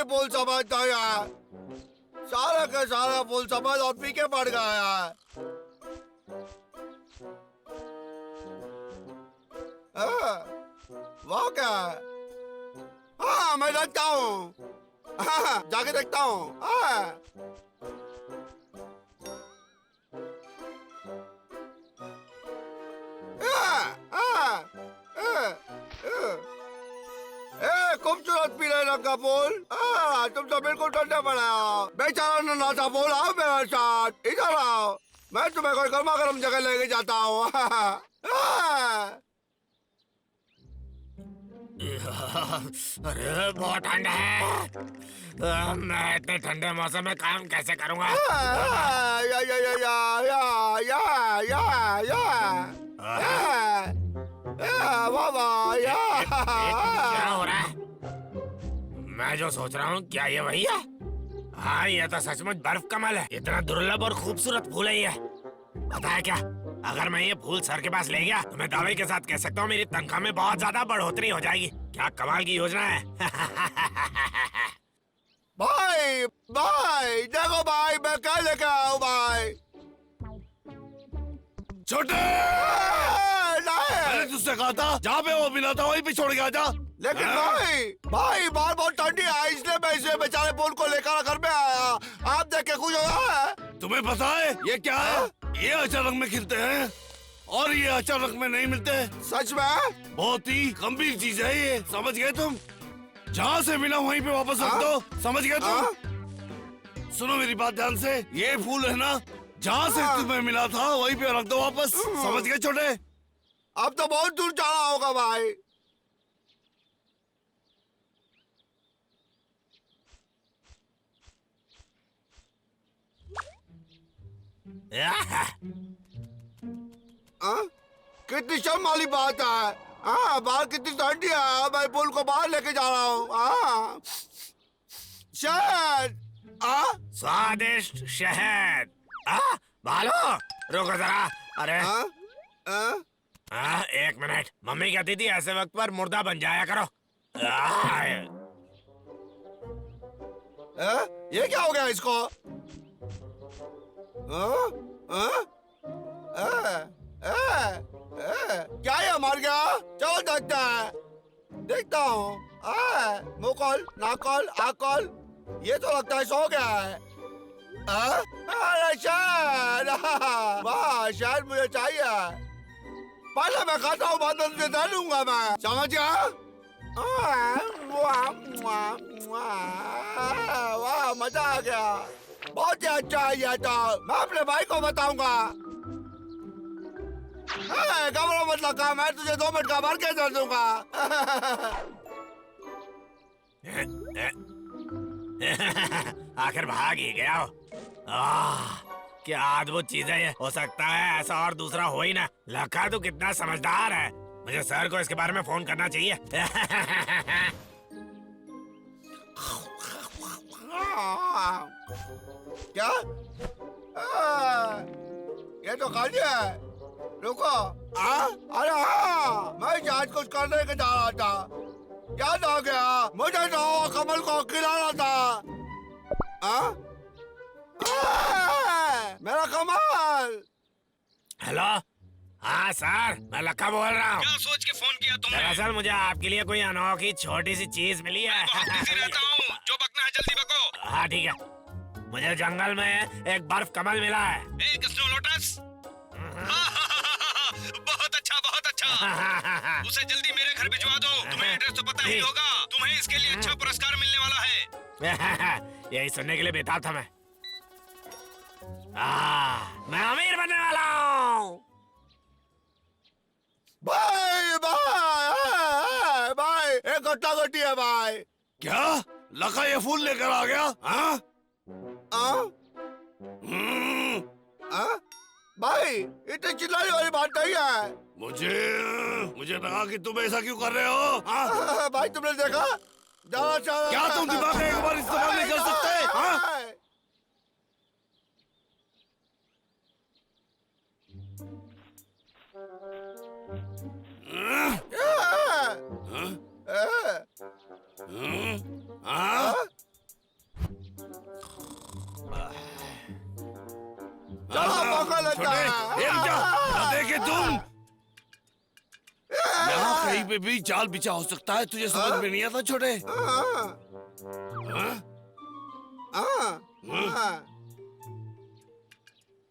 फूल समझता यार, सारा का सारा फूल समझ और पीके पड़ गया यार। वो क्या है? हाँ मैं देखता हूँ, हाँ जाके देखता हूँ। हाँ खूबसूरत पीले रंग का फूल। तुम तो बिल्कुल ठंडे पड़े हो। बेचारा नन्हा सा फूल, आओ मेरे साथ, इधर आओ, मैं तुम्हें कोई गर्मा गर्म जगह लेके जाता हूँ। अरे बहुत ठंड है, मैं इतने ठंडे मौसम में काम कैसे करूँगा? या या या या या या या या वाह वाह या। क्या हो रहा है? मैं जो सोच रहा हूँ क्या ये वही है? हाँ ये तो सचमुच बर्फ कमल है। इतना दुर्लभ और खूबसूरत फूल है ये। पता है क्या, अगर मैं ये फूल सर के पास ले गया तो मैं दावे के साथ कह सकता हूँ मेरी तनख्वाह में बहुत ज्यादा बढ़ोतरी हो जाएगी। क्या कमाल की योजना है। भाई भाई देखो भाई, मैं क्या लेके आया हूँ भाई। छोटे, मैंने तुझसे कहा था जहाँ पे वो मिला था वहीं पे छोड़ के आ जा। लेकिन भाई भाई बाहर बहुत ठंडी है, इसलिए मैं इसे बेचारे फूल को लेकर घर में आया। आप देख के खुश हो रहा है? तुम्हें पता है ये क्या है? ये अचानक में खिलते हैं और ये अचानक में नहीं मिलते। सच में? बहुत ही गंभीर चीज है ये, समझ गए तुम? जहाँ से मिला वहीं पे वापस रख दो, समझ गए तुम? सुनो मेरी बात ध्यान से, ये फूल है ना, जहाँ से तुम्हें मिला था वहीं पे रख दो वापस, समझ गए छोटे? अब तो बहुत दूर जाना होगा भाई। कितनी शर्म वाली बात है। बाहर कितनी ठंडी है, मैं फूल को बाहर लेके जा रहा हूँ। शहद, स्वादिष्ट शहद। भालो रुको जरा। अरे एक मिनट, मम्मी कहती थी ऐसे वक्त पर मुर्दा बन जाया करो। ये क्या हो गया इसको? क्या ये मर गया? चलो देखते हैं। देखता हूँ। मुंह खोल, नाक खोल, आँख खोल। ये तो लगता है सो गया है। अरे शहद, वाह शहद मुझे चाहिए। पहले मैं खाता हूँ, बाद में तुझे दे दूंगा मैं, समझ गया? वाह मजा आ गया, बहुत ही अच्छा है ये तो। मैं अपने भाई को बताऊंगा। घबराओ मत लगा, मैं तुझे 2 मिनट का भर के दे दूंगा। आखिर भाग ही गया हो। क्या अद्भुत चीज है ये। हो सकता है ऐसा और दूसरा हो ही ना। लखा तू कितना समझदार है। मुझे सर को इसके बारे में फोन करना चाहिए। क्या? ये तो खाली है। रुको। अरे हाँ, मैं आज कुछ करने के जा रहा था, याद आ गया मुझे तो कमल को खिलाना था। मेरा कमल। हेलो, हाँ सर, मैं लक्का बोल रहा हूँ। क्या सोच के फोन किया तुमने? दरअसल मुझे आपके लिए कोई अनोखी छोटी सी चीज मिली है। रहता हूँ, जो बकना है जल्दी बको। हाँ ठीक है, मुझे जंगल में एक बर्फ कमल मिला है। एक स्नो लोटस। बहुत अच्छा, बहुत अच्छा। उसे जल्दी मेरे घर भिजवा दो। तुम्हें एड्रेस तो पता ही होगा। तुम्हें इसके लिए अच्छा पुरस्कार मिलने वाला है। यही सुनने के लिए बेताब था मैं। मैं अमीर बनने वाला हूँ। भाई भाई भाई, एक घटना घटी है भाई। क्या? लखा ये फूल लेकर आ गया? हाँ? भाई इतनी चिल्लाने वाली बात नहीं है। मुझे लगा कि तुम ऐसा क्यों कर रहे हो? हाँ? भाई तुमने देखा? क्या तुम दिमाग का एक बार इस्तेमाल नहीं कर सकते? हाँ? लगता छोटे, है। ये रुक जा। देखे तुम यहाँ कहीं पे भी जाल बिछा हो सकता है, तुझे समझ में नहीं आता छोटे? हाँ?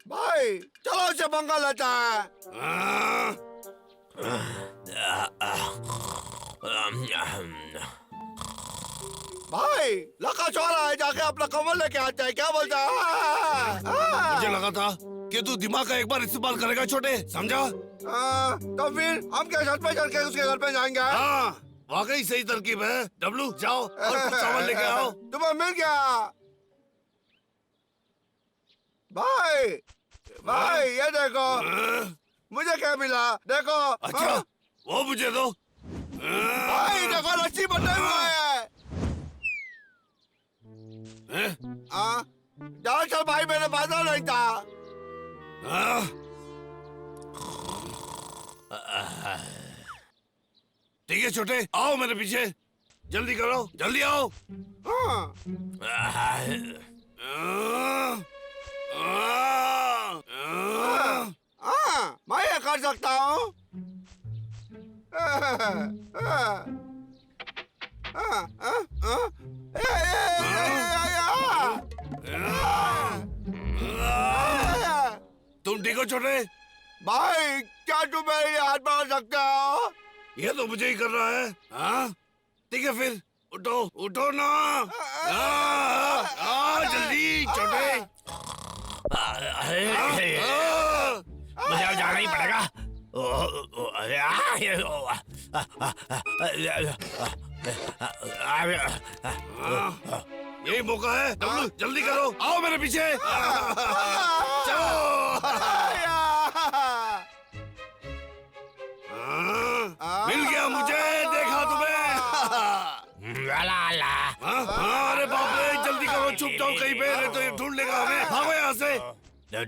भाई चलो उसे पंगा लेता है। हाँ? भाई लका छोरा है, जाके अपना कमल लेके आता है, क्या बोलता है? मुझे लगा था कि तू दिमाग का एक बार इस्तेमाल करेगा छोटे, समझा? तो फिर हम क्या छत पे चढ़ के उसके घर पे जाएंगे? हाँ, वाकई सही तरकीब है। डब्लू जाओ और कुछ सामान लेके आओ। तुम्हें मिल गया भाई। भाई ये देखो, मुझे क्या मिला देखो। अच्छा, वो मुझे दो। भाई देखो रस्सी बंधे हुए है। दरअसल भाई मैंने बांधा नहीं था। ठीक है छोटे, आओ मेरे पीछे, जल्दी करो, जल्दी आओ। मैं ये कर सकता हूँ। तुम ठीक हो छोटे? भाई क्या तुम मेरी हाथ पकड़ सकते हो? ये तो मुझे ही कर रहा है। हाँ ठीक है फिर, उठो उठो ना। जल्दी छोटे। मुझे अब जाना ही पड़ेगा। यही मौका है। डब्लू जल्दी करो, आओ मेरे पीछे। चलो। मिल गया मुझे, देखा तुम्हें। अरे बाप रे, जल्दी करो, छुप जाओ कहीं पे, नहीं तो ये ढूंढ लेगा हमें। भागो यहाँ से। तुम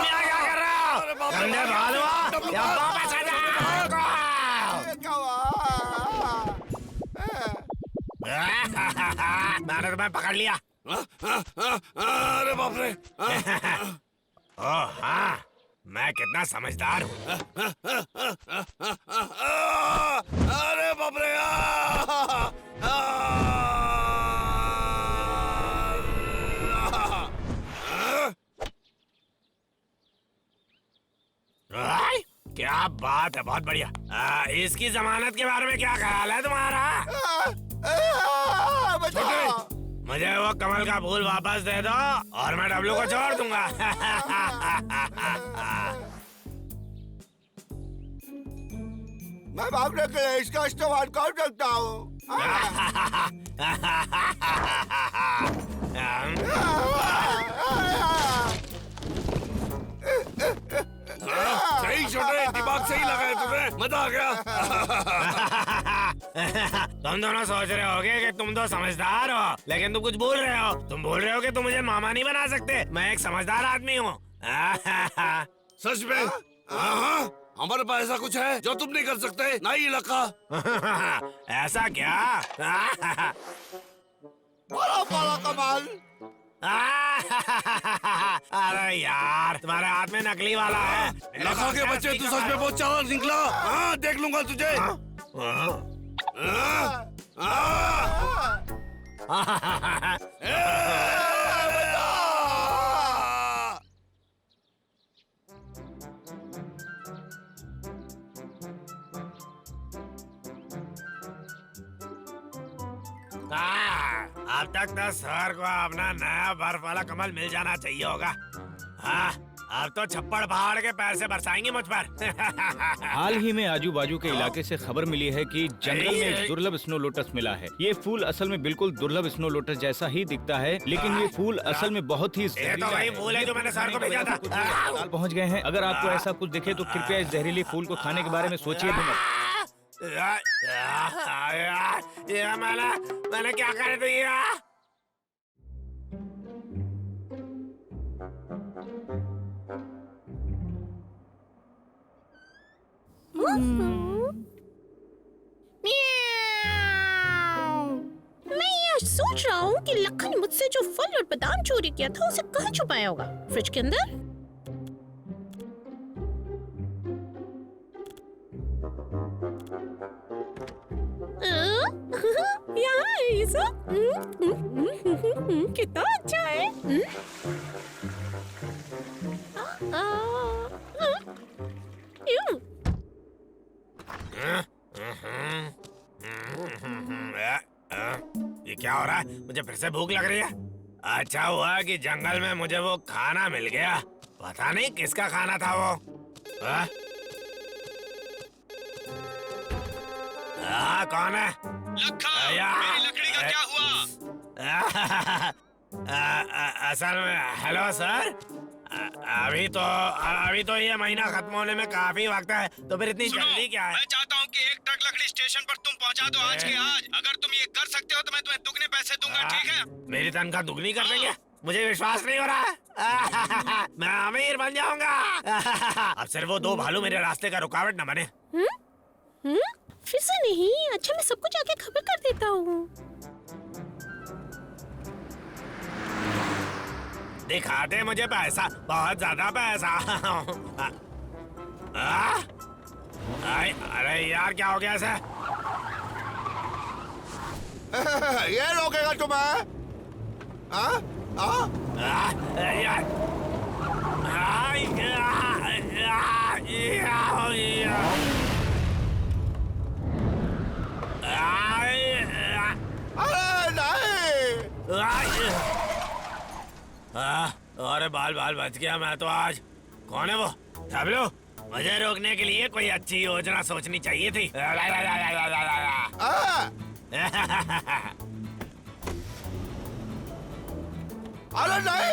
यहाँ क्या कर रहे हो? अरे बाप रे, गंदे भालू, या वापस आ जाओ। क्या हुआ? मैंने तुम्हें पकड़ लिया। अरे बाप रे। ओह हाँ, मैं कितना समझदार हूँ। अरे बाप रे। क्या बात है, बहुत बढ़िया। इसकी जमानत के बारे में क्या ख्याल है तुम्हारा? बचाओ। मुझे वो कमल का फूल वापस दे दो और मैं डब्लू को छोड़ दूंगा। मैं भागने के लिए इसका इस्तेमाल कर सकता हूँ। सही छोटे, दिमाग सही लगा है तुम्हें, मजा आ गया। तुम दोनों सोच रहे होगे कि तुम दो समझदार हो, लेकिन तुम कुछ भूल रहे हो। तुम भूल रहे हो कि तुम मुझे मामा नहीं बना सकते। मैं एक समझदार आदमी हूँ। सच में? हाँ, हमारे पास ऐसा कुछ है जो तुम नहीं कर सकते, ना ही लका। ऐसा क्या? बड़ा बड़ा कमाल। अरे यार, तुम्हारे हाथ में नकली वाला है। लखा के बच्चे, तू सच में बहुत चालाक निकला। हाँ, देख लूंगा तुझे। अब तक तो सर को अपना नया बर्फ वाला कमल मिल जाना चाहिए होगा। हाँ, अब तो छप्पड़ पहाड़ के पैसे बरसाएंगे मुझ पर। हाल ही में आजू बाजू के इलाके से खबर मिली है कि जंगल में एक दुर्लभ स्नो लोटस मिला है। ये फूल असल में बिल्कुल दुर्लभ स्नो लोटस जैसा ही दिखता है, लेकिन ये फूल असल में बहुत ही ये तो वही फूल है जो मैंने सर को भेजा था। पहुंच गए हैं। अगर आपको ऐसा कुछ दिखे तो कृपया इस जहरीले फूल को खाने के बारे में सोचिए भी मत। ये मैंने क्या कर दिया? मैं यह सोच सोच रहा हूँ कि लखन ने मुझसे जो फल और बादाम चोरी किया था उसे कहाँ छुपाया होगा? फ्रिज के अंदर? यहाँ है ये सब। कितना अच्छा है। यूं। ये क्या हो रहा है? मुझे फिर से भूख लग रही है। अच्छा हुआ कि जंगल में मुझे वो खाना मिल गया। पता नहीं किसका खाना था वो। कौन है? मेरी लकड़ी का क्या हुआ? असल में हेलो सर, अभी तो ये महीना खत्म होने में काफी वक्त है, तो फिर इतनी जल्दी क्या है? मैं चाहता हूँ कि एक ट्रक लकड़ी स्टेशन पर तुम पहुँचा दो आज के आज। अगर तुम ये कर सकते हो तो मैं तुम्हें दुगने पैसे दूंगा, ठीक है? मेरी तनख्वाह दुगनी कर देंगे? मुझे विश्वास नहीं हो रहा है। मैं अमीर बन जाऊंगा। अब सिर्फ वो दो भालू मेरे रास्ते का रुकावट न बने। फिर से नहीं। अच्छा, मैं सबको जाके खबर कर देता हूँ। दिखाते मुझे पैसा, बहुत ज्यादा पैसा। अरे यार क्या हो गया इसे? ये रोकेगा तुम्हें? अरे नहीं। अरे बाल बाल बच गया मैं तो आज। कौन है वो? डब्लू, मुझे रोकने के लिए कोई अच्छी योजना सोचनी चाहिए थी। अरे नहीं।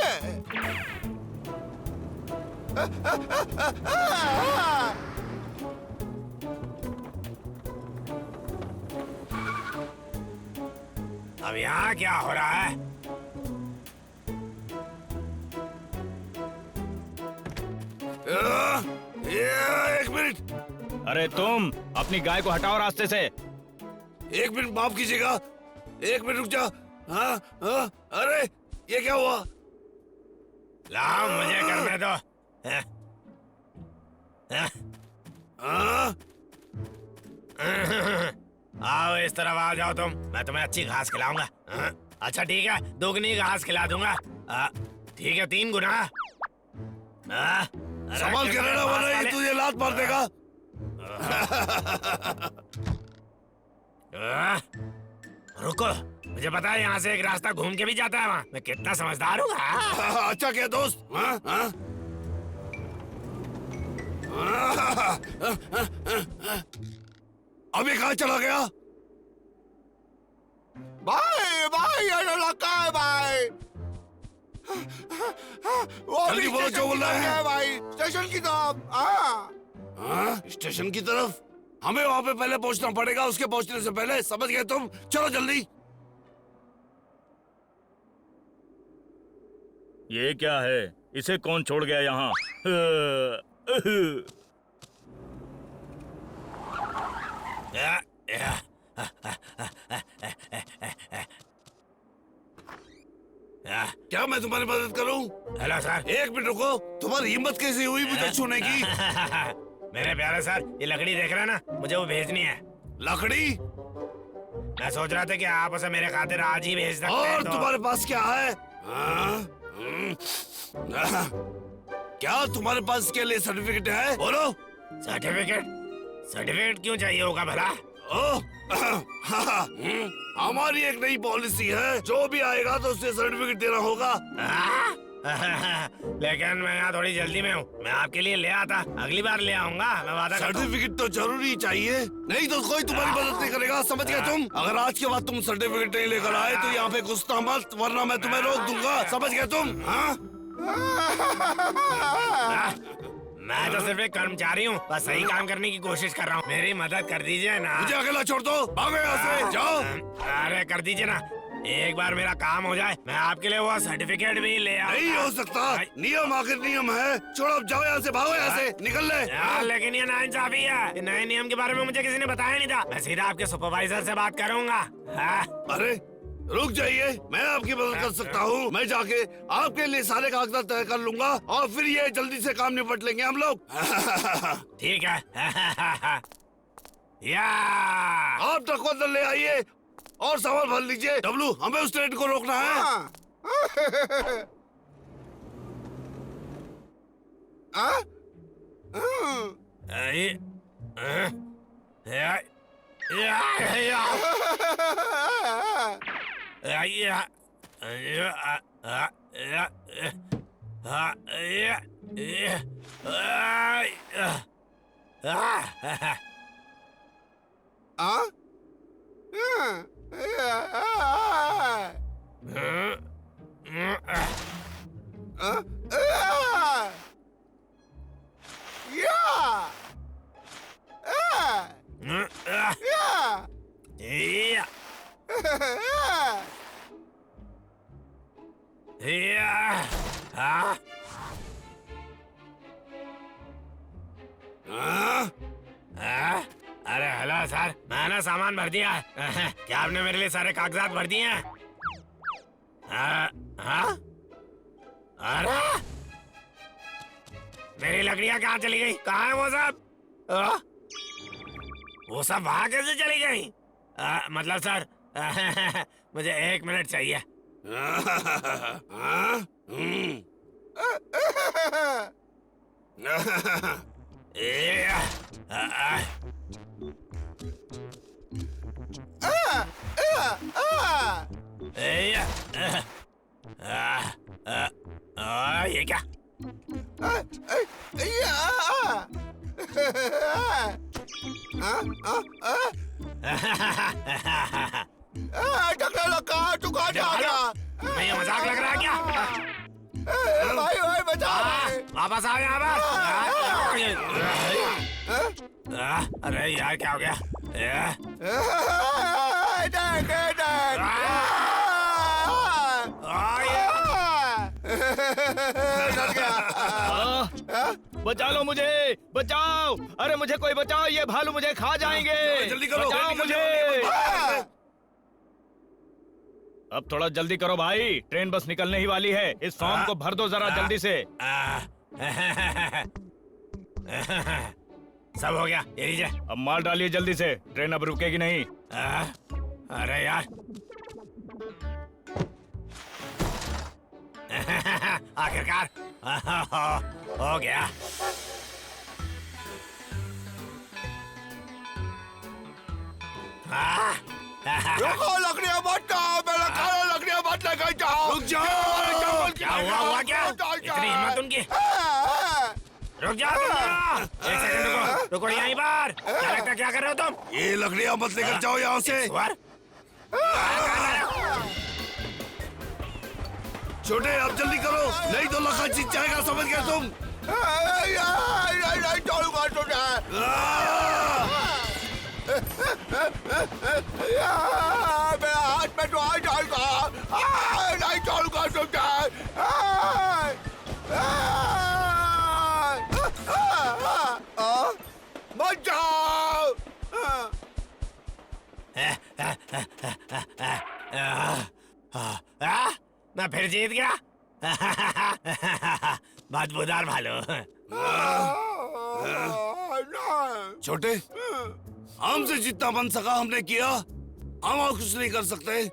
अब यहाँ क्या हो रहा है? एक मिनट, अरे तुम अपनी गाय को हटाओ रास्ते से। एक मिनट माफ कीजिएगा, एक मिनट रुक जा। हाँ, अरे ये क्या हुआ? लाओ मुझे करने दो। हाँ? आओ इस तरफ आ जाओ तुम, मैं तुम्हें अच्छी घास खिलाऊंगा। अच्छा ठीक है, दोगुनी घास खिला दूंगा। ठीक है, 3 गुना। संभाल के रहना वरना ये तुझे लात मार देगा। रुको, मुझे पता है यहाँ से एक रास्ता घूम के भी जाता है वहाँ। मैं कितना समझदार हूँ। अच्छा क्या दोस्त? अभी कहाँ चला गया? भाई ये तो लगा है भाई। वो जल्दी भी बोलो, स्टेशन जो बोल की रहा तरफ है? भाई, स्टेशन की तरफ। स्टेशन की तरफ? हमें वहाँ पे पहले पहुँचना पड़ेगा, उसके पहुँचने से पहले। समझ गए तुम? चलो जल्दी। ये क्या है? इसे कौन छोड़ गया यहाँ? क्या मैं तुम्हारी मदद करूं? Hello sir. एक मिनट रुको, तुम्हारी हिम्मत कैसे हुई मुझे छूने की? मेरे प्यारे सर, ये लकड़ी देख रहे हैं ना, मुझे वो भेजनी है। लकड़ी? मैं सोच रहा था कि आप उसे मेरे खातिर आज ही भेज सकते हैं। और तो... तुम्हारे पास क्या है? क्या तुम्हारे पास इसके लिए सर्टिफिकेट है? बोलो। सर्टिफिकेट? सर्टिफिकेट क्यों चाहिए होगा भला? हमारी एक नई पॉलिसी है, जो भी आएगा तो उसे सर्टिफिकेट देना होगा। लेकिन मैं यहाँ थोड़ी जल्दी में हूँ, मैं आपके लिए ले आता, अगली बार ले आऊंगा, मैं वादा करता हूँ। सर्टिफिकेट तो जरूरी चाहिए, नहीं तो कोई तुम्हारी मदद नहीं करेगा। समझ गए तुम? अगर आज के बाद तुम सर्टिफिकेट नहीं लेकर आए तो यहाँ पे घुसना मत, वरना मैं तुम्हें रोक दूंगा। समझ गए तुम? मैं तो सिर्फ एक कर्मचारी हूँ, बस सही काम करने की कोशिश कर रहा हूँ। मेरी मदद कर दीजिए ना। मुझे अकेला छोड़ दो, भागो यहाँ से, जाओ। अरे कर दीजिए ना, एक बार मेरा काम हो जाए, मैं आपके लिए वो सर्टिफिकेट भी ले आऊंगा। नहीं हो सकता, नियम आखिर नियम है। छोड़ो, अब जाओ यहाँ से, भागो यहाँ से, निकल ले। लेकिन ये नाइंसाफी है, ये नए नियम के बारे में मुझे किसी ने बताया नहीं था। मैं सीधा आपके सुपरवाइजर से बात करूंगा। अरे रुक जाइए, मैं आपकी मदद कर सकता हूँ। मैं जाके आपके लिए सारे कागजात तय कर लूंगा और फिर ये जल्दी से काम निपट लेंगे हम लोग। ठीक है। या आप ट्रक को अंदर ले आइए और सामान भर लीजिए। डब्लू, हमें उस ट्रेन को रोकना है। हाँ। हाँ? हाँ। अरे हेलो सर, मैंने सामान भर दिया है। क्या आपने मेरे लिए सारे कागजात भर दिए हैं? हाँ? अरे मेरी लकड़ियाँ कहाँ चली गई? कहाँ है वो सब? वो सब वहाँ कैसे चली गई? मतलब सर, मुझे 1 मिनट चाहिए। ये क्या? टकरा लगा, तू कहाँ जा रहा? तुम्हें ये मजाक लग रहा है क्या? भाई भाई बचा भाई। वापस आओ यहाँ पर। अरे यार क्या हो गया? बचा लो मुझे, बचाओ! अरे मुझे कोई बचाओ, ये भालू मुझे खा जाएंगे। जल्दी करो, बचाओ जल्दी मुझे। करो। अब थोड़ा जल्दी करो भाई, ट्रेन बस निकलने ही वाली है। इस फॉर्म को भर दो जरा जल्दी से। सब हो गया, ये लीजिए। अब माल डालिए जल्दी से, ट्रेन अब रुकेगी नहीं। अरे यार। आखिरकार हो गया। रुको, लकड़ियाँ मत जाओ, मेरा खाना लकड़ियाँ मत लेकर जाओ। रुक जाओ। क्या हुआ क्या? इतनी हिम्मत उनकी? रुक जाओ तुम दोनों। 1 सेकंड रुको, रुको यहीं पर। क्या लगता है क्या कर रहे हो तुम? ये लकड़ियाँ मत लेकर जाओ यहाँ से। स्वर? छोटे, अब जल्दी करो, नहीं तो लखा जीत जाएगा, समझ गए तुम? नहीं छोड़ूंगा तुझे। मेरा हाथ में तो आ जाएगा। नहीं छोड़ूंगा तुझे। मत जाओ। मैं फिर जीत गया। बदबूदार भालू। छोटे, हमसे जितना बन सका हमने किया, हम और कुछ नहीं कर सकते।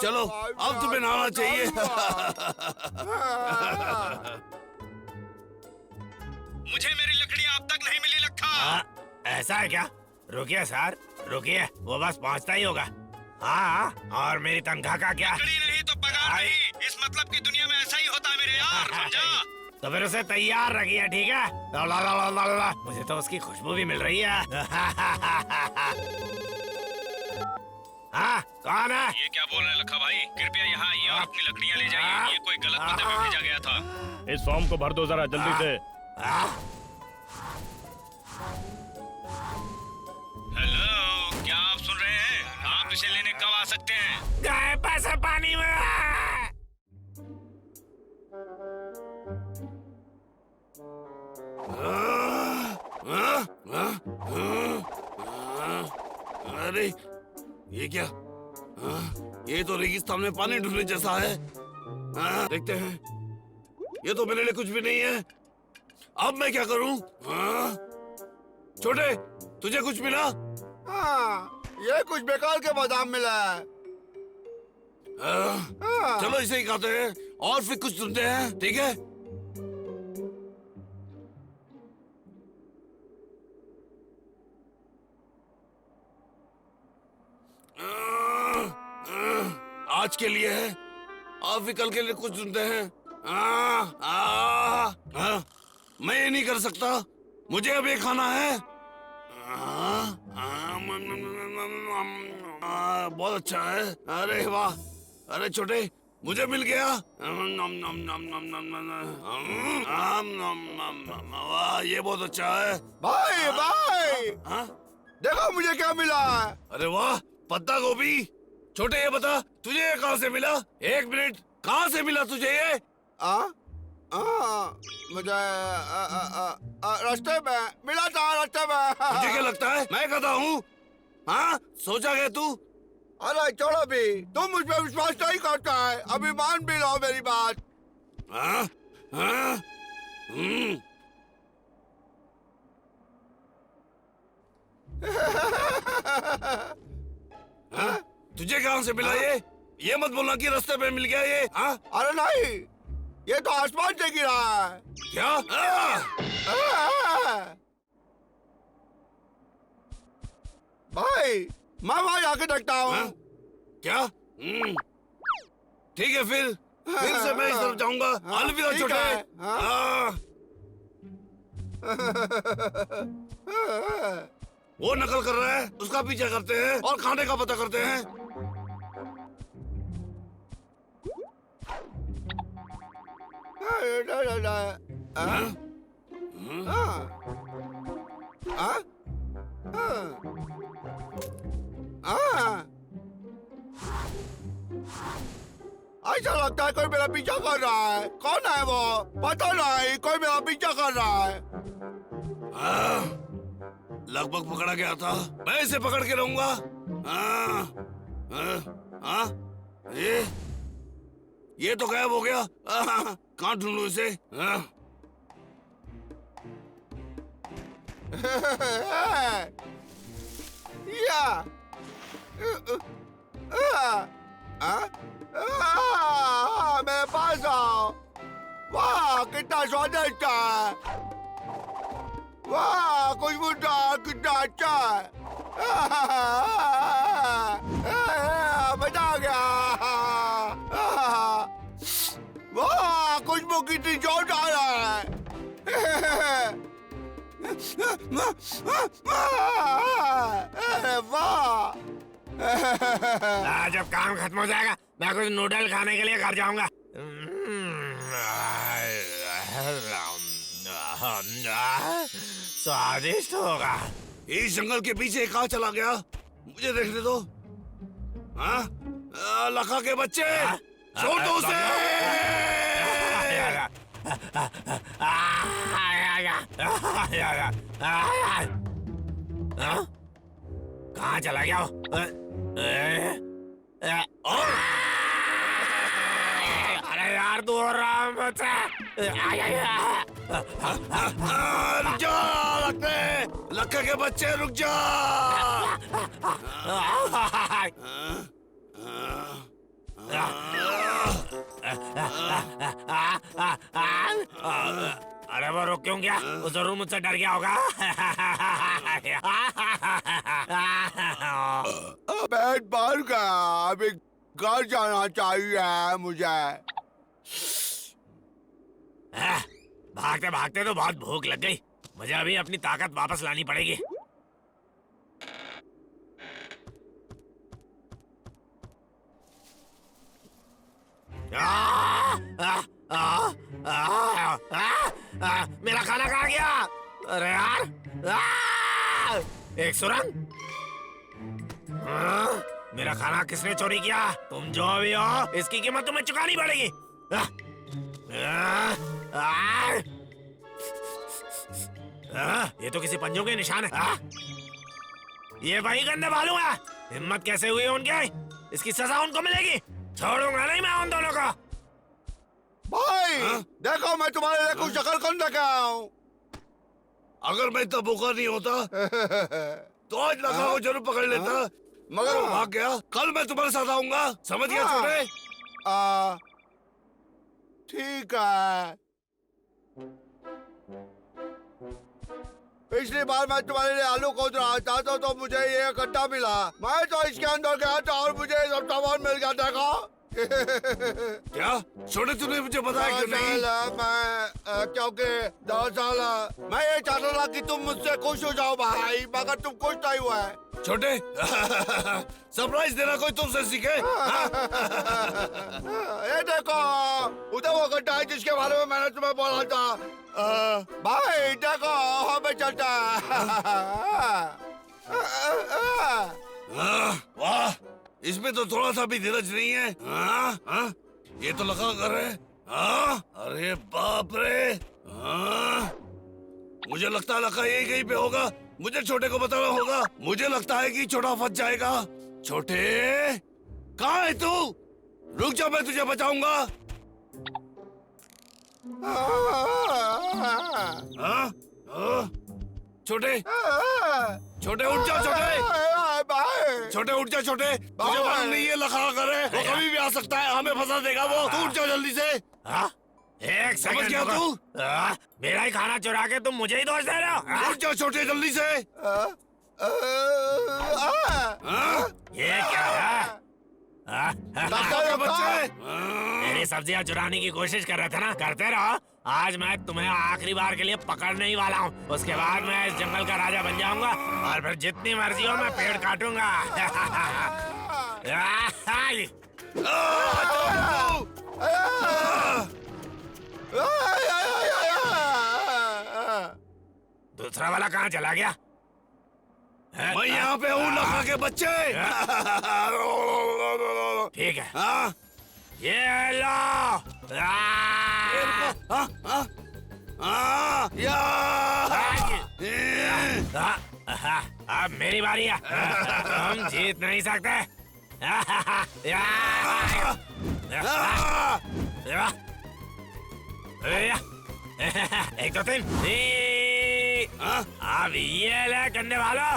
चलो, अब तुम्हें नहाना चाहिए। मुझे मेरी लकड़ियाँ अब तक नहीं मिली लखा। ऐसा है क्या? रुकिए सर, रुकिए, वो बस पहुंचता ही होगा। हाँ, और मेरी तनख्वाह का क्या? लकड़ी नहीं तो पगार नहीं। इस मतलब की दुनिया में ऐसा ही होता है मेरे यार, समझा? तो फिर उसे तैयार रखिए, ठीक है? ला ला ला ला ला। मुझे तो उसकी खुशबू भी मिल रही है। हाँ, कौन है? ये क्या बोल रहे हैं लखा भाई? कृपया यहाँ आइए और अपनी लकड़ियाँ ले जाइए। ये कोई गलत पते पे भेजा गया था। इस फॉर्म को भर दो जरा जल्दी से। हेलो, क्या आप सुन रहे हैं? आप इसे लेने कब आ सकते हैं? गए पैसे पानी में। अरे ये क्या? ये तो रेगिस्तान में पानी ढूंढने जैसा है। हाँ, देखते हैं। ये तो मेरे लिए कुछ भी नहीं है। अब मैं क्या करूं? हाँ? छोटे, तुझे कुछ मिला? हाँ, ये कुछ बेकार के बादाम मिला है। हाँ। चलो इसे ही खाते हैं और फिर कुछ सुनते हैं, ठीक है? आज के लिए है और फिर कल के लिए कुछ सुनते हैं। मैं ये नहीं कर सकता, मुझे अब ये खाना है। बहुत अच्छा है। अरे वाह, अरे छोटे, मुझे मिल गया। वाह, ये बहुत अच्छा है। भाई भाई, हाँ? देखो मुझे क्या मिला है। अरे वाह, पत्ता गोभी। छोटे, ये बता, तुझे ये कहाँ से मिला? एक मिनट, कहाँ से मिला तुझे ये? मुझे रास्ते में मिला था, रास्ते में। मुझे क्या लगता है मैं गधा हूँ? हाँ, सोचा गया तू? अरे छोड़ो भी, तुम मुझ पे विश्वास नहीं करता है। अभी मान भी लो मेरी बात। हाँ? हाँ? हाँ? तुझे कहाँ से मिला ये? ये मत बोलना कि रास्ते पे मिल गया ये। हाँ? अरे नहीं, ये तो आसमान से गिरा है। क्या? भाई, मैं वहाँ जाके देखता हूँ। हाँ? क्या? ठीक है, फिर से मैं इस तरफ जाऊंगा। अलविदा ठीक छोटे। है। हाँ। वो नकल कर रहा है, उसका पीछा करते हैं और खाने का पता करते हैं। ऐसा लगता है कोई मेरा पीछा कर रहा है। कौन है वो? पता नहीं, कोई मेरा पीछा कर रहा है। लगभग पकड़ा गया था। मैं इसे पकड़ के रहूंगा। ये तो गायब हो गया। कहाँ ढूंढूं इसे? या मेरे पास आओ। वाह, कितना स्वादिष्ट है। वाह, खुशबूदार, कितना अच्छा है। मजा आ गया। वाह, खुशबू कितनी जोरदार है। अरे वाह। जब काम खत्म हो जाएगा मैं कुछ नूडल खाने के लिए घर जाऊंगा। स्वादिष्ट होगा। इस जंगल के पीछे कहाँ चला गया? मुझे देखने दो। हाँ? लखा के बच्चे, छोड़ दो उसे। कहाँ चला गया? अरे यार, दूर रहा मुझसे। रुक जा, लखा के बच्चे, रुक जा। अरे वो रुक क्यों गया? वो जरूर मुझसे डर गया होगा। पेट भर गया, अभी घर जाना चाहिए मुझे। भागते भागते तो बहुत भूख लग गई। मुझे अभी अपनी ताकत वापस लानी पड़ेगी। मेरा खाना कहाँ गया? अरे यार, एक सुरंग। मेरा खाना किसने चोरी किया? तुम जो भी हो, इसकी कीमत तुम्हें चुकानी पड़ेगी। ये तो किसी पंजों के निशान है। ये वही गंदे बालू है। हिम्मत कैसे हुई उनके? इसकी सजा उनको मिलेगी। छोड़ूंगा नहीं मैं उन दोनों को। भाई देखो मैं तुम्हारे लिए कुछ शक्ल कौन रखा हूँ। अगर मैं इतना भूखा नहीं होता तो आज लखा को जरूर पकड़ लेता, मगर वो भाग गया। कल मैं तुम्हारे साथ आऊंगा, समझ गया छोटे? ठीक है। पिछली बार मैं तुम्हारे लिए आलू खोद रहा था तो मुझे ये गड्ढा मिला। मैं तो इसके अंदर गया था और मुझे सब सामान मिल गया। देखो क्या छोटे, तूने मुझे बताया क्यों नहीं? क्योंकि दरअसल मैं ये चाहता था कि तुम मुझसे खुश हो जाओ भाई, मगर तुम खुश नहीं हुए। छोटे सरप्राइज देना कोई तुमसे सीखे? ये देखो उधर वो गड्ढा है जिसके बारे में मैंने तुम्हें बोला था। भाई देखो हमें चलता वाह, इसमें तो थोड़ा सा भी धीरज नहीं है। ये तो लगा कर है। अरे बाप रे। मुझे लगता है लखा यही कहीं पे होगा। मुझे छोटे को बताना होगा। मुझे लगता है कि छोटा फंस जाएगा। छोटे कहाँ है तू? रुक जा, मैं तुझे बचाऊंगा। छोटे छोटे उठ जा। छोटे उठ जा। छोटे मुझे मालूम नहीं है लखा करे, वो कभी भी आ सकता है, हमें फंसा देगा वो। तू उठ जा जल्दी से। एक समझ गया सेकंड तू? मेरा ही खाना चुरा के तुम मुझे ही दोष दे रहे हो। उठ जा छोटे जल्दी से। ये क्या है? लखा बच्चे मेरी सब्जियां चुराने की कोशिश कर रहे थे ना, करते रहो। आज मैं तुम्हें आखिरी बार के लिए पकड़ने ही वाला हूँ। उसके बाद मैं इस जंगल का राजा बन जाऊंगा और फिर जितनी मर्जी हो मैं पेड़ काटूंगा। दूसरा वाला कहाँ चला गया? मैं यहाँ पे हूँ लखा के बच्चे। ठीक है, ये लो। अब मेरी बारी है। हम जीत नहीं सकते। एक दो तीन। अब ये ले करने वालों।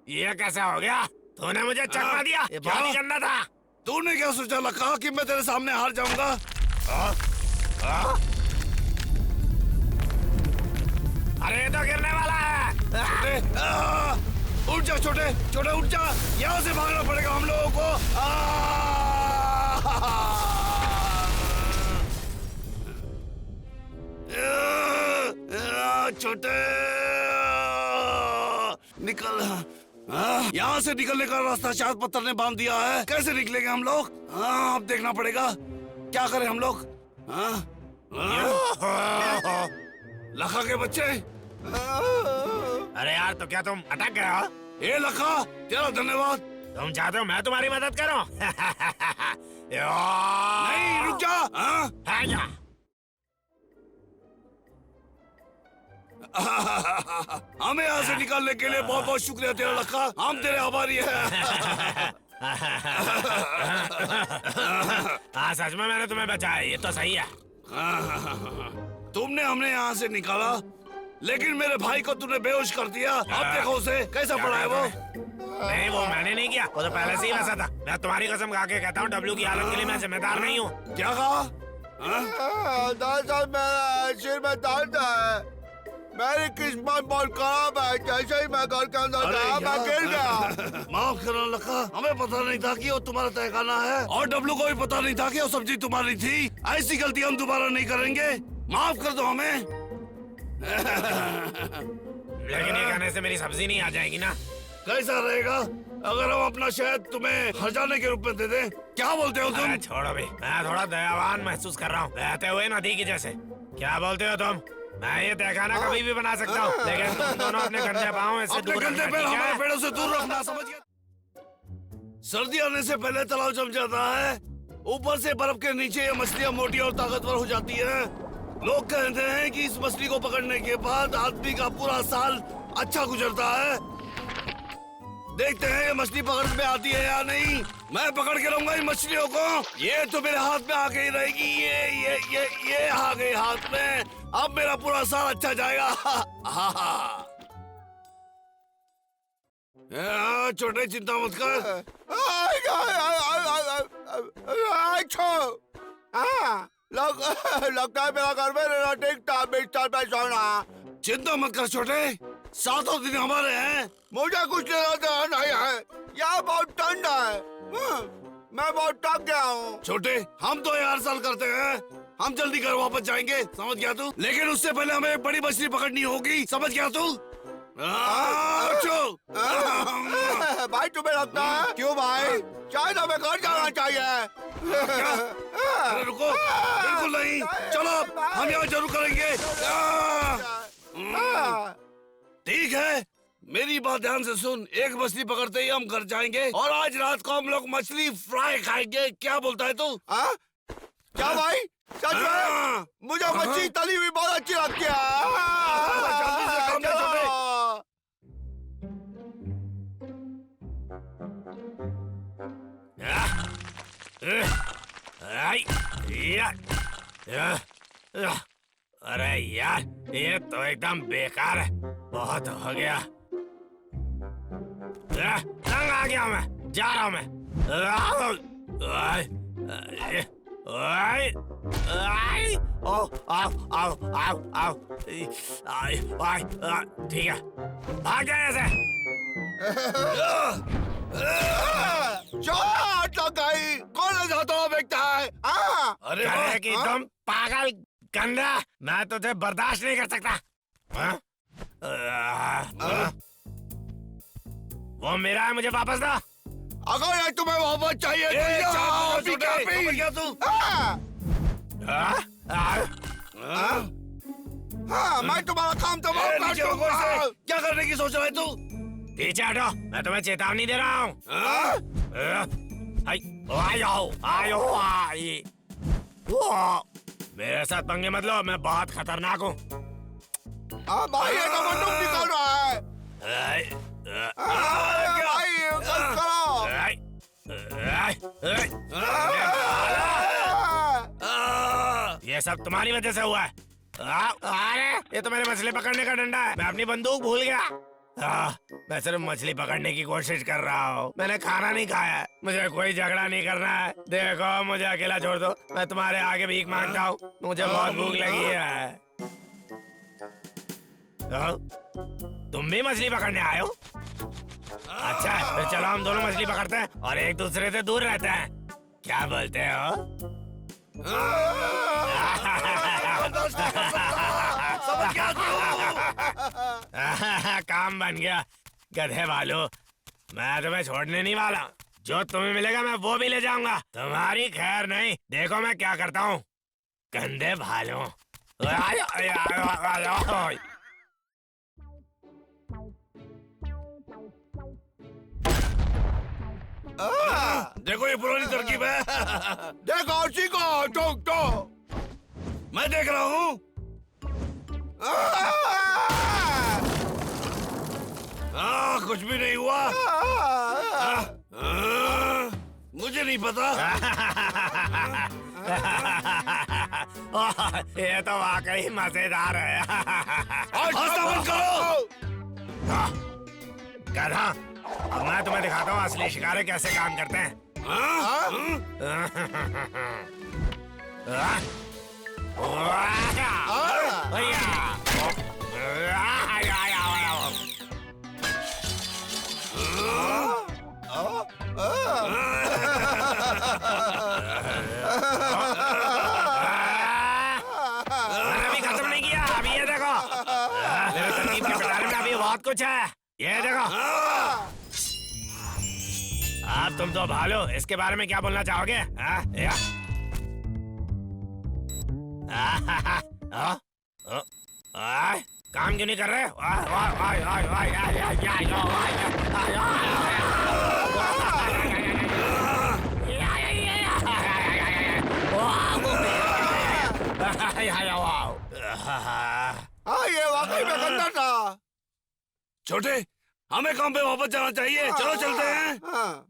ये कैसे हो गया? तूने मुझे चकमा दिया। ये बात नहीं करना था। तूने क्या सोचा लखा कि मैं तेरे सामने हार जाऊंगा? अरे ये तो गिरने वाला है। छोटे उठ जा। छोटे छोटे उठ जा। यहाँ से भागना पड़ेगा हम लोगों को। छोटे निकल। यहाँ से निकलने का रास्ता शायद पत्थर ने बांध दिया है। कैसे निकलेंगे हम लोग? अब देखना पड़ेगा क्या करें हम लोग। लखा के बच्चे। अरे यार, तो क्या तुम अटक गए हो? ए लखा, तेरा धन्यवाद। तुम चाहते हो मैं तुम्हारी मदद करूं? नहीं, रुक जा। है क्या? हमें यहाँ से निकालने के लिए बहुत बहुत शुक्रिया तेरा लखा। हम तेरे आभारी हैं। हाँ, सच में मैंने तुम्हें बचाया, ये तो सही है। तुमने हमने यहाँ से निकाला, लेकिन मेरे भाई को तूने बेहोश कर दिया। अब देखो उसे कैसा पड़ा है वो। नहीं, वो मैंने नहीं किया, वो तो पहले से ही वैसा था। मैं तुम्हारी कसम खा के कहता हूँ, डब्लू की हालत के लिए मैं जिम्मेदार नहीं हूँ। क्या कहा? दरअसल मेरा सिर में दर्द है। मेरी किस्मत बहुत खराब है। जैसे ही मैं घर के अंदर गया, मैं गिर गया। माफ करना लखा, हमें पता नहीं था कि वो तुम्हारा तहखाना है, और डब्लू को भी पता नहीं था कि वो सब्जी तुम्हारी थी। ऐसी गलती हम दोबारा नहीं करेंगे। माफ कर दो हमें। लेकिन ये कहने से मेरी सब्जी नहीं आ जाएगी ना? कैसा रहेगा अगर हम अपना शहद तुम्हें खजाने के रूप में दे दें? क्या बोलते हो तुम? छोड़ो भी, मैं थोड़ा दयावान महसूस कर रहा हूँ, बहते हुए नदी की जैसे। क्या बोलते हो तुम? मैं ये तहखाना कभी भी बना सकता हूँ, लेकिन तुम दोनों अपने गंदे पाँव इससे अपने दूर गंदे रखना, पैर ठीक हमारे है? पेड़ों से दूर रखना, समझ गया? सर्दी आने से पहले तालाब जम जाता है। ऊपर से बर्फ के नीचे ये मछलियाँ मोटी और ताकतवर हो जाती हैं। लोग कहते हैं कि इस मछली को पकड़ने के बाद आदमी का पूरा साल अच्छा गुजरता है। देखते हैं ये मछली पकड़ में आती है या नहीं। मैं पकड़ के लाऊंगा इन मछलियों को। ये तो मेरे हाथ में आके ही रहेगी। ये आ गई हाथ में। अब मेरा पूरा साल अच्छा जाएगा। छोटे चिंता मत कर। लगता है मेरा घर में रहना टिकता बिस्तर पे सोना। चिंता मत कर छोटे, 7 दिन हमारे हैं। मुझे कुछ लेना देना नहीं है। यहाँ बहुत ठंड है। मैं बहुत थक गया हूँ। छोटे, हम तो ये हर साल करते हैं। हम जल्दी घर वापस जाएंगे, समझ गया तू? लेकिन उससे पहले हमें एक बड़ी मछली पकड़नी होगी, समझ गया तू? भाई तुम्हें लगता है? क्यों भाई? शायद हमें घर जाना चाहिए। अरे रुको, बिल्कुल नहीं। चलो हम यहाँ जरूर करेंगे। ठीक है, मेरी बात ध्यान से सुन। एक मछली पकड़ते ही हम घर जाएंगे और आज रात को हम लोग मछली फ्राई खाएंगे। क्या बोलता है तू? क्या भाई? सच में? मुझे मछली तली हुई बहुत अच्छी लगती जल्दी से काम है। कर छोटे। अरे यार, ये तो एकदम बेकार है। बहुत हो गया। तंग आ गया मैं। जा रहा हूँ मैं। ठीक है, भाग जाए ऐसे। कौन जाता बेचता है? अरे अरे कि तुम पागल गंदा, मैं तुझे बर्दाश्त नहीं कर सकता। वो मेरा है, मुझे वापस दो। अगर ये तुम्हें वापस चाहिए तो क्या तू? मैं तुम्हारा काम तो कर दूंगा। क्या करने की सोच रहा है तू? पीछे हटो, मैं तुम्हें चेतावनी दे रहा हूँ। मेरे साथ पंगे मत लो, मैं बहुत खतरनाक हूँ। भाई ये तो बंदूक निकल रहा है। भाई करो। ये सब तुम्हारी वजह से हुआ है। अरे ये तो मेरे मछली पकड़ने का डंडा है। मैं अपनी बंदूक भूल गया। मैं सिर्फ मछली पकड़ने की कोशिश कर रहा हूँ। मैंने खाना नहीं खाया है। मुझे कोई झगड़ा नहीं करना है। देखो मुझे अकेला छोड़ दो, मैं तुम्हारे आगे भीख मांगता हूँ। मुझे बहुत भूख लगी है। तुम भी मछली पकड़ने आए हो? अच्छा, फिर चलो हम दोनों मछली पकड़ते हैं और एक दूसरे से दूर रहते हैं। क्या बोलते हो? काम बन गया गधे वालों। मैं तुम्हें छोड़ने नहीं वाला। जो तुम्हें मिलेगा मैं वो भी ले जाऊंगा। तुम्हारी खैर नहीं। देखो मैं क्या करता हूँ, गंदे भालों। देखो ये पुरानी तरकीब है। देखो उसी को ठोक दो। मैं देख रहा हूँ। कुछ भी नहीं हुआ। मुझे नहीं पता। ये तो वाकई मजेदार है। हंसना बंद करो। गधा, अब मैं तुम्हें दिखाता हूँ असली शिकारे कैसे काम करते हैं। अभी खत्म नहीं किया। अभी ये देखो, मेरे तरकीब के पिटारे में अभी बहुत कुछ है। ये देखो। अब तुम तो भालो, इसके बारे में क्या बोलना चाहोगे? काम क्यों नहीं कर रहे? छोटे, हमें काम पे वापस जाना चाहिए। चलो चलते हैं। हाँ।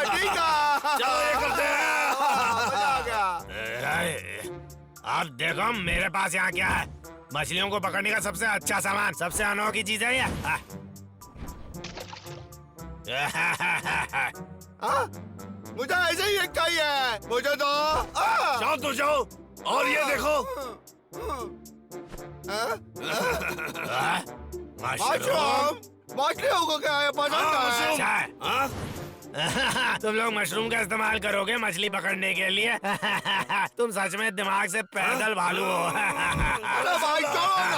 ठीक है। चलो ये करते हैं। मजा आ गया। अब देखो मेरे पास यहाँ क्या है। मछलियों को पकड़ने का सबसे अच्छा सामान, सबसे अनोखी चीज है ये। हाँ? मुझे ऐसे ही एक चाहिए। मुझे दो। शांत हो जाओ और ये देखो। मशरूम। मछलियों को क्या है पसंद है? मशरूम। अच्छा है। हाँ? तुम लोग मशरूम का इस्तेमाल करोगे मछली पकड़ने के लिए? तुम सच में दिमाग से पैदल भालू हो। अरे भाई चलो ना,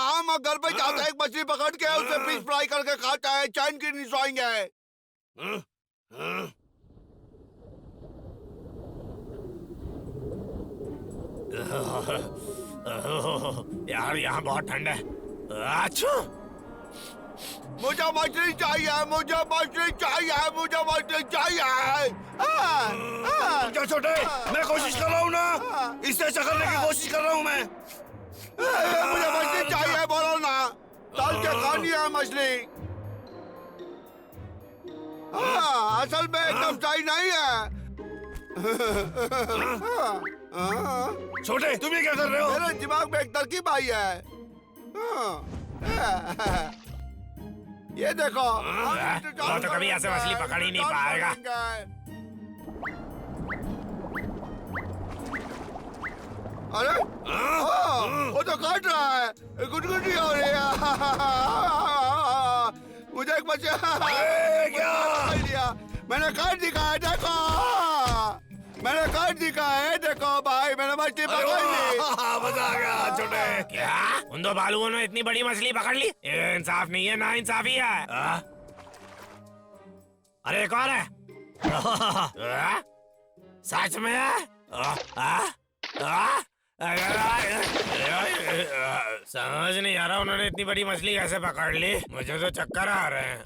हम घर पे जाते हैं, एक मछली पकड़ के उसे फिश फ्राई करके खाते हैं, चैन की नहीं सोएंगे। हाँ? हाँ? यार यहाँ बहुत ठंड है। अच्छा मुझे मछली चाहिए, मुझे मछली चाहिए, मुझे मछली चाहिए। क्या छोटे, मैं कोशिश कर रहा हूँ ना, इससे चकरने की कोशिश कर रहा हूँ मैं। मुझे मछली चाहिए, बोलो ना। तल के खानी है मछली। असल में एकदम सही नहीं है। छोटे, तुम ये क्या कर रहे हो? मेरे दिमाग में एक तरकीब आई है। ये देखो। वो तो कभी ऐसे मछली पकड़ ही नहीं पाएगा। अरे वो तो काट रहा है, गुटगुटी हो रही है। मुझे एक बच्चा क्या? मैंने काट दिखा है, देखो। मैंने काट दिखा है, देखो भाई, मैंने मछली पकड़ ली। मजा आ गया छोटे। क्या उन दो भालुओं ने इतनी बड़ी मछली पकड़ ली? ये इंसाफ नहीं है, ना इंसाफी है। अरे एक और है। सच में है? समझ नहीं आ रहा उन्होंने इतनी बड़ी मछली कैसे पकड़ ली। मुझे तो चक्कर आ रहे हैं।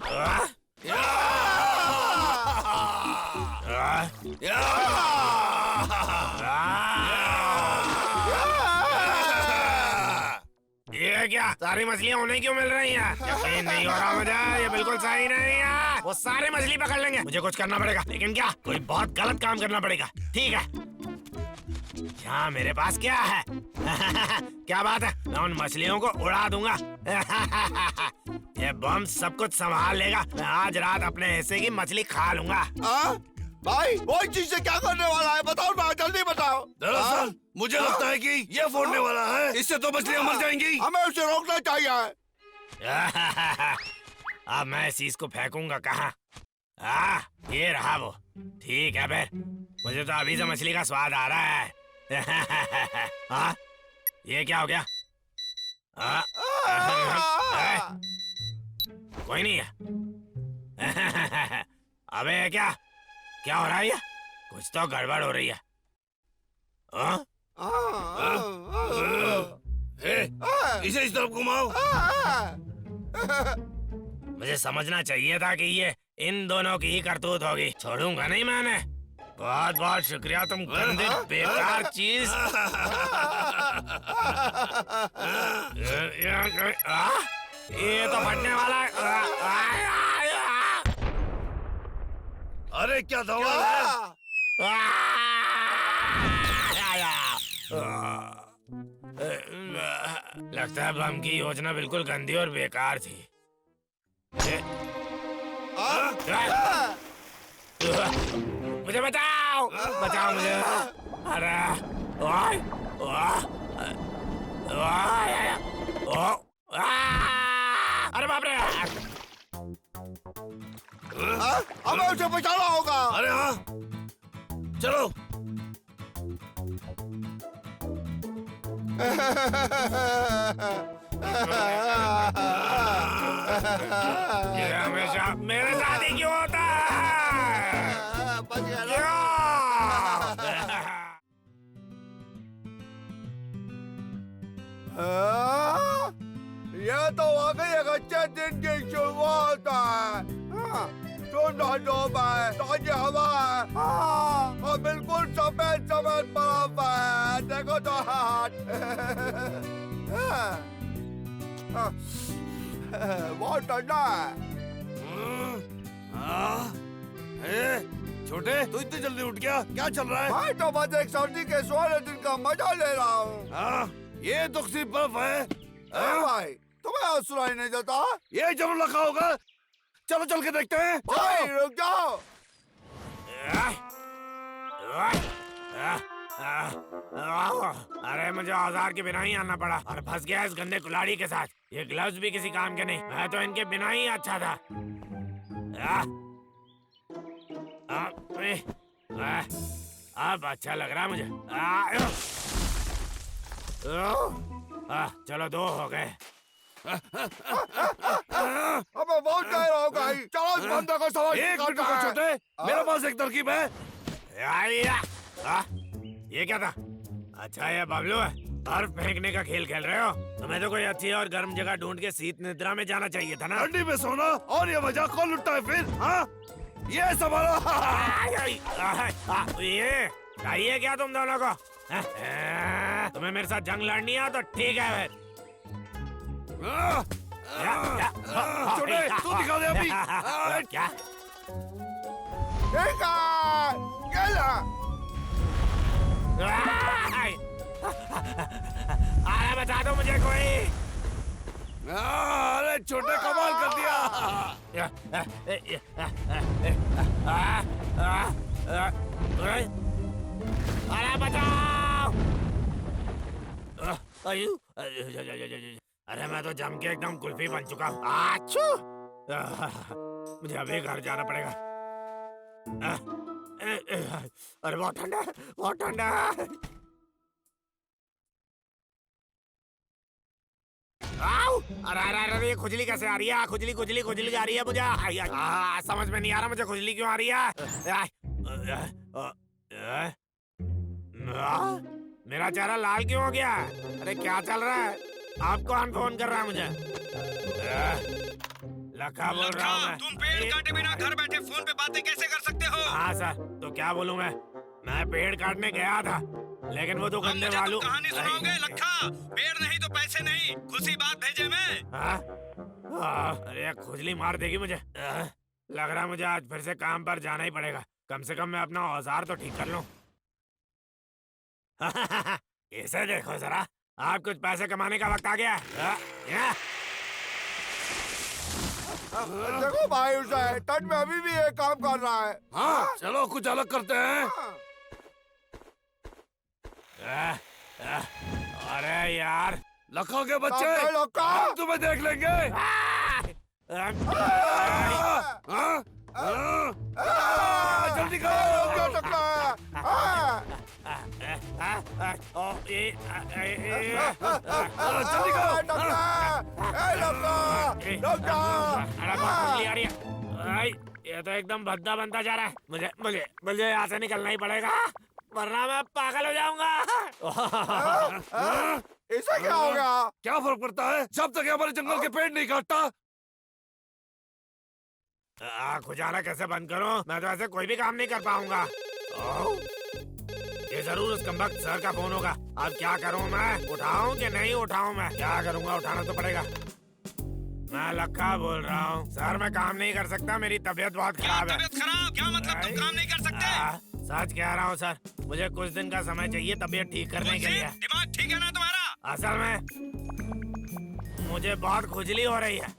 ये क्या सारी मछलियाँ उन्हें क्यों मिल रही हैं? यकीन नहीं हो रहा मुझे, ये बिल्कुल सही नहीं है। वो सारे मछली पकड़ लेंगे, मुझे कुछ करना पड़ेगा। लेकिन क्या? कोई बहुत गलत काम करना पड़ेगा। ठीक है, क्या मेरे पास क्या है? क्या बात है, मैं उन मछलियों को उड़ा दूंगा। ये बम सब कुछ संभाल लेगा। मैं आज रात अपने हिस्से की मछली खा लूंगा। भाई वो चीज से क्या करने वाला है, बताओ ना, जल्दी बताओ। दरअसल मुझे लगता है कि ये फोड़ने वाला है, इससे तो मछलियाँ मर जाएंगी। हमें उसे रोकना चाहिए। अब मैं इस चीज को फेंकूंगा कहाँ? ये रहा वो। ठीक है फिर, मुझे तो अभी से मछली का स्वाद आ रहा है। ये क्या हो गया? कोई नहीं है। अबे क्या क्या हो रहा है? ये कुछ तो गड़बड़ हो रही है। इसे इस तरफ घुमाओ। मुझे समझना चाहिए था कि ये इन दोनों की ही करतूत होगी। छोड़ूंगा नहीं मैंने। बहुत बहुत शुक्रिया, तुम गंदे बेकार चीज। ये तो फटने वाला है। अरे क्या दवा है? लगता है बम की योजना बिल्कुल गंदी और बेकार थी। मुझे बचाओ, बचाओ मुझे। अरे अरे बाप रे। हमें उसे बचाना होगा। अरे हाँ, चलो। ये हमेशा मेरे साथ ही क्यों होता है? बच गया ना? क्यों? ये तो वाकई एक अच्छे दिन की शुरुआत है। ढूंढो डूब है, ताजी हवा है, हाँ, और बिल्कुल सफेद सफेद बर्फ है, देखो तो हाथ। बहुत ठंडा है। छोटे, तू इतनी जल्दी उठ गया, क्या चल रहा है? मैं तो बस एक सर्दी के सोने दिन का मजा ले रहा हूँ। ये तो सिर्फ बर्फ है। भाई तुम्हें सुनाई नहीं देता? ये जरूर रखा होगा। चलो चल के देखते हैं। भाई रुक जाओ। अरे मुझे औजार के बिना ही आना पड़ा और फंस गया इस गंदे कुल्हाड़ी के साथ। ये ग्लव्स भी किसी काम के नहीं, मैं तो इनके बिना ही अच्छा था। अब अच्छा लग रहा है मुझे। चलो 2 हो गए। अबे बहुत देर हो गई, चलो इस बंदे को समझ एक मिनट रुको छोटे, मेरे पास एक तरकीब है। ये क्या था? अच्छा ये बबलू है, बर्फ फेंकने का खेल खेल रहे हो? तुम्हें तो कोई अच्छी और गर्म जगह ढूंढ के शीत निद्रा में जाना चाहिए था ना। ठंडी में सोना और ये मजाक कौन लुटता है फिर? हाँ, ये संभालो। ये चाहिए क्या तुम दोनों को? तुम्हें मेरे साथ जंग लड़नी है तो ठीक है फिर। छोटे, तू दिखा दे अभी। क्या? ठीक है, ये ला। अरे बता दो मुझे कोई। अरे छोटे, कमाल कर दिया। अरे बचाओ। अरे मैं तो जम के एकदम कुल्फी बन चुका हूँ। मुझे अभी घर जाना पड़ेगा। अरे बहुत ठंडा है, बहुत ठंडा है। अरे अरे अरे ये खुजली कैसे आ रही है? खुजली खुजली खुजली आ रही है मुझे। समझ में नहीं आ रहा मुझे खुजली क्यों आ रही है। मेरा चेहरा लाल क्यों हो गया? अरे क्या चल रहा है? आप कौन फोन कर रहा है मुझे? लखा बोल रहा हूँ मैं। तुम पेड़ काटे बिना घर बैठे फोन पे बातें कैसे कर सकते हो? हाँ सर, तो क्या बोलूं मैं पेड़ काटने गया था, लेकिन वो दुकानदार वालों कहानी सुनाओगे लखा? पेड़ नहीं तो पैसे नहीं, खुशी बात भेजे मैं। अरे खुजली मार देगी मुझे। लग रहा मुझे आज फिर से काम पर जाना ही पड़ेगा। कम से कम मैं अपना औजार तो ठीक कर लूं। इसे देखो जरा, आप कुछ पैसे कमाने का वक्त आ गया है। देखो भाई, उसे तट में अभी भी ये काम कर रहा है। हाँ, चलो कुछ अलग करते हैं। अरे यार, लखा के बच्चे, लखा। हम तुम्हें देख लेंगे। जल्दी करो। क्या सकता है? जल्दी करो। ये तो एकदम भद्दा बनता जा रहा है। मुझे मुझे मुझे यहाँ से निकलना ही पड़ेगा, वरना मैं पागल हो जाऊंगा। इसे क्या हो गया? क्या फर्क पड़ता है, जब तक हमारे जंगल के पेड़ नहीं काटता। खुजाना कैसे बंद करूं? मैं तो ऐसे कोई भी काम नहीं कर पाऊंगा। ये जरूर उस कमबख्त सर का फोन होगा। अब क्या करूं मैं? उठाऊं कि नहीं उठाऊं? मैं क्या करूंगा, उठाना तो पड़ेगा। मैं लखा बोल रहा हूँ सर, मैं काम नहीं कर सकता, मेरी तबीयत बहुत खराब है। तबीयत खराब? क्या मतलब तुम काम नहीं कर सकते? सच कह रहा हूँ सर, मुझे कुछ दिन का समय चाहिए तबीयत ठीक करने के लिए। दिमाग ठीक है ना तुम्हारा? असल में मुझे बहुत खुजली हो रही है।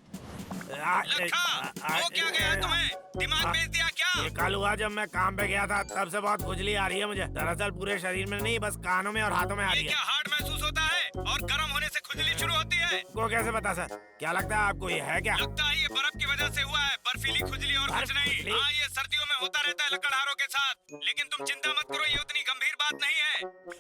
लखा, हो क्या गया तुम्हें? दिमाग बेच दिया क्या? ये कल हुआ जब मैं काम पे गया था, तब से बहुत खुजली आ रही है मुझे। दरअसल पूरे शरीर में नहीं, बस कानों में और हाथों में आ रही ये है। क्या हार्ड महसूस होता है और गर्म होने से खुजली शुरू होती है? को कैसे पता सर? क्या लगता है आपको ये है क्या? लगता है ये बर्फ की वजह से हुआ है, बर्फीली खुजली और कुछ नहीं। हाँ, ये सर्दियों में होता रहता है लकड़हारों के साथ, लेकिन तुम चिंता मत करो, ये उतनी गंभीर बात नहीं है।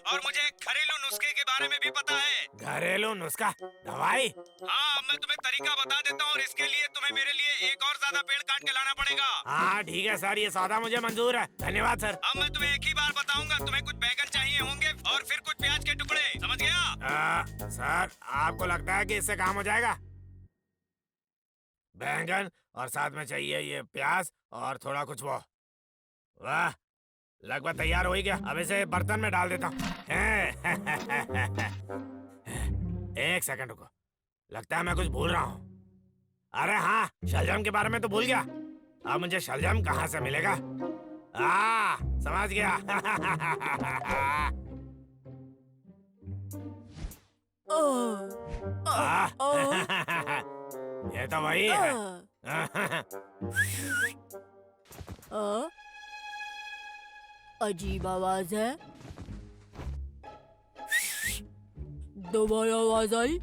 और मुझे एक घरेलू नुस्खे के बारे में भी पता है। घरेलू नुस्खा? दवाई? हाँ, मैं तुम्हें तरीका बता देता हूँ और इसके लिए तुम्हें मेरे लिए एक और ज्यादा पेड़ काट के लाना पड़ेगा। हाँ ठीक है सर, ये सौदा मुझे मंजूर है, धन्यवाद सर। अब मैं तुम्हें एक ही बार बताऊंगा, तुम्हें कुछ बैगन चाहिए होंगे और फिर कुछ प्याज के टुकड़े, समझ गया? सर आपको लगता है कि इससे काम हो जाएगा? बैंगन और साथ में चाहिए ये प्याज और थोड़ा कुछ वो। वाह, लगभग तैयार हो ही गया। अब इसे बर्तन में डाल देता हूँ। एक सेकंड रुको, लगता है मैं कुछ भूल रहा हूँ। अरे हाँ, शलजम के बारे में तो भूल गया। अब मुझे शलजम कहाँ से मिलेगा? समझ गया। ये तो वही है। अजीब आवाज है। दोबारा आवाज आई।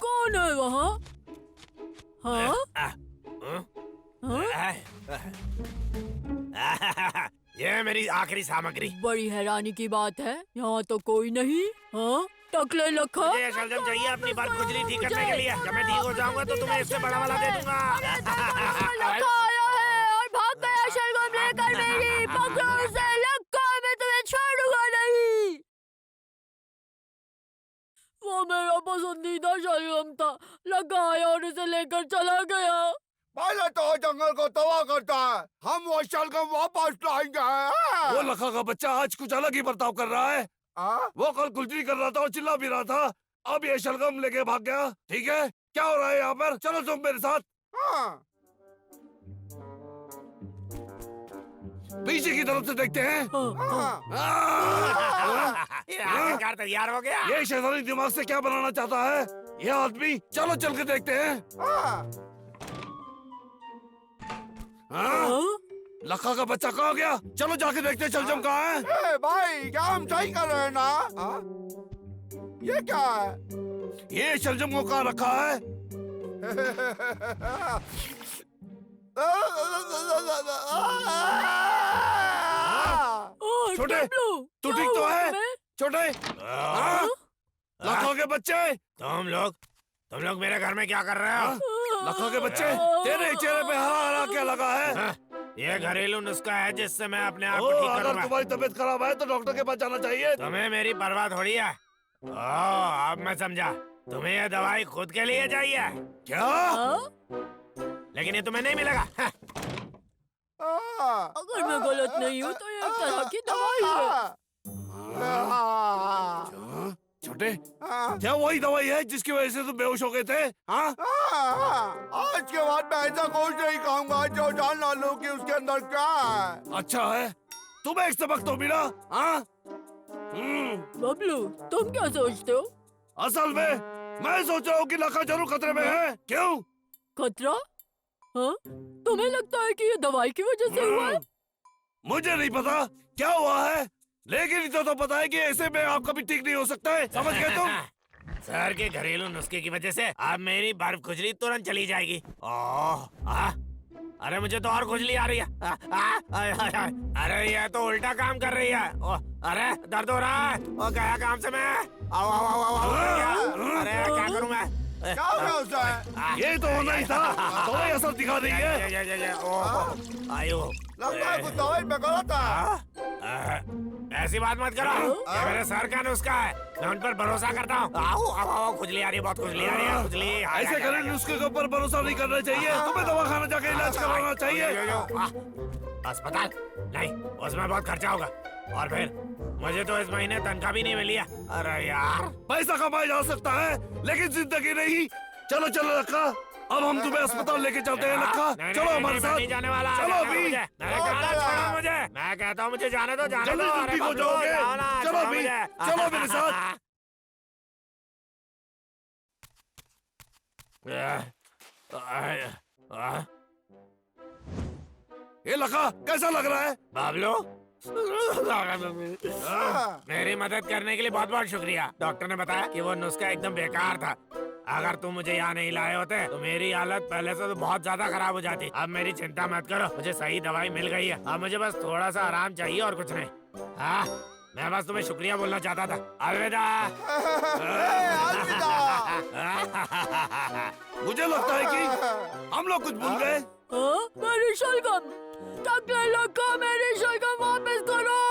कौन है वहाँ? हाँ? हाँ? ये मेरी आखिरी सामग्री। बड़ी हैरानी की बात है, यहाँ तो कोई नहीं। हाँ? टकले लखा। मुझे ये शलजम चाहिए अपनी बात खुजली ठीक करने के लिए। जब मैं ठीक हो जाऊंगा तो तुम्हें इससे बड़ा वाला दे दूंगा। लखा आया है और भाग गया शलगम लेकर मेरी। पकड़ो उसे लखा, मैं तुम्हें छोड़ूंगा नहीं। वो मेरा पसंदीदा शलगम था। लखा आया और उसे लेकर चला गया। पहले तो जंगल को तबाह करता है, हम वो शलगम वापस लाएंगे। वो लखा का बच्चा आज कुछ अलग ही बर्ताव कर रहा है। वो कल कुल्फी कर रहा था और चिल्ला भी रहा था, अब ये शलगम लेके भाग गया। ठीक है, क्या हो रहा है यहाँ पर? चलो तुम मेरे साथ। पीछे की तरफ से देखते हैं। ये आखिरकार तैयार हो गया। ये शैतानी दिमाग से क्या बनाना चाहता है ये आदमी? चलो चल के देखते हैं। लखा का बच्चा कहाँ गया? चलो जाके देखते हैं शलजम कहाँ है। भाई, क्या हम सही कर रहे हैं ना? ये क्या है? ये शलजम को कहाँ रखा है? छोटे, तू ठीक तो है? छोटे, लखा के बच्चे, तुम लोग मेरे घर में क्या कर रहे हो? लखा के बच्चे, तेरे चेहरे पे हरा हरा क्या लगा है? ये घरेलू नुस्खा है जिससे मैं अपने आप को ठीक अगर करूंगा। तुम्हारी तबीयत खराब है तो डॉक्टर के पास जाना चाहिए। तुम्हें मेरी परवाह थोड़ी है। अब मैं समझा, तुम्हें ये दवाई खुद के लिए चाहिए क्या? लेकिन ये तुम्हें नहीं मिलेगा। अगर मैं गलत नहीं हूँ तो ये एक तरह की दवाई है। छोटे, क्या वही दवाई है जिसकी वजह से तुम बेहोश हो गए थे? आज के बाद मैं ऐसा कुछ नहीं खाऊंगा जो जान ना लो कि उसके अंदर क्या है। अच्छा है, तुम्हें एक सबक तो मिला। बबलू, तुम क्या सोचते हो? असल में मैं सोच रहा हूँ कि लखा जरूर खतरे में है। क्यों? खतरा? हाँ? तुम्हें लगता है कि ये दवाई की वजह से हुआ है? मुझे नहीं पता क्या हुआ है, लेकिन इतना तो पता है कि ऐसे में आप कभी ठीक नहीं हो सकता है। समझ गए तुम? सर के घरेलू नुस्खे की वजह से अब मेरी बर्फ खुजली तुरंत चली जाएगी। अरे मुझे तो और खुजली आ रही है। अरे ये तो उल्टा काम कर रही है। अरे दर्द हो रहा है। गया काम से मैं। अरे क्या करूं मैं? क्या हो गया उसे? ये तो होना ही था। दवाई असर दिखा रही है। आयो, लगता है कुछ दवाई में गलत है। ऐसी बात मत करो। ये मेरे सर का नुस्खा है, मैं उन पर भरोसा करता हूँ। आओ, खुजली आ रही है, बहुत खुजली आ रही है। खुजली ऐसे घरेलू नुस्खे के ऊपर भरोसा नहीं करना चाहिए। तुम्हें दवा खाना जाके इलाज करवाना चाहिए। अस्पताल नहीं, उसमें बहुत खर्चा होगा और फिर मुझे तो इस महीने तनख्वाह भी नहीं मिली है। अरे यार, पैसा कमाया जा सकता है लेकिन जिंदगी नहीं। चलो चलो लखा, अब हम तुम्हें अस्पताल लेके चलते हैं। लखा चलो हमारे साथ। नहीं जाने वाला। चलो अभी। मुझे, मैं कहता हूँ मुझे जाने दो, जाने दो। जल्दी ठीक हो जाओगे। चलो अभी, चलो मेरे साथ। ये लखा कैसा लग रहा है? बाबलो, मेरी मदद करने के लिए बहुत बहुत शुक्रिया। डॉक्टर ने बताया कि वो नुस्खा एकदम बेकार था। अगर तुम मुझे यहाँ नहीं लाए होते तो मेरी हालत पहले से तो बहुत ज्यादा खराब हो जाती। अब मेरी चिंता मत करो, मुझे सही दवाई मिल गई है। अब मुझे बस थोड़ा सा आराम चाहिए और कुछ नहीं। हाँ, मैं बस तुम्हें शुक्रिया बोलना चाहता था। अलविदा। मुझे लगता है कि हम लोग कुछ भूल गए। मेरी शलगम, टकले लखा, मेरी शलगम वापस करो।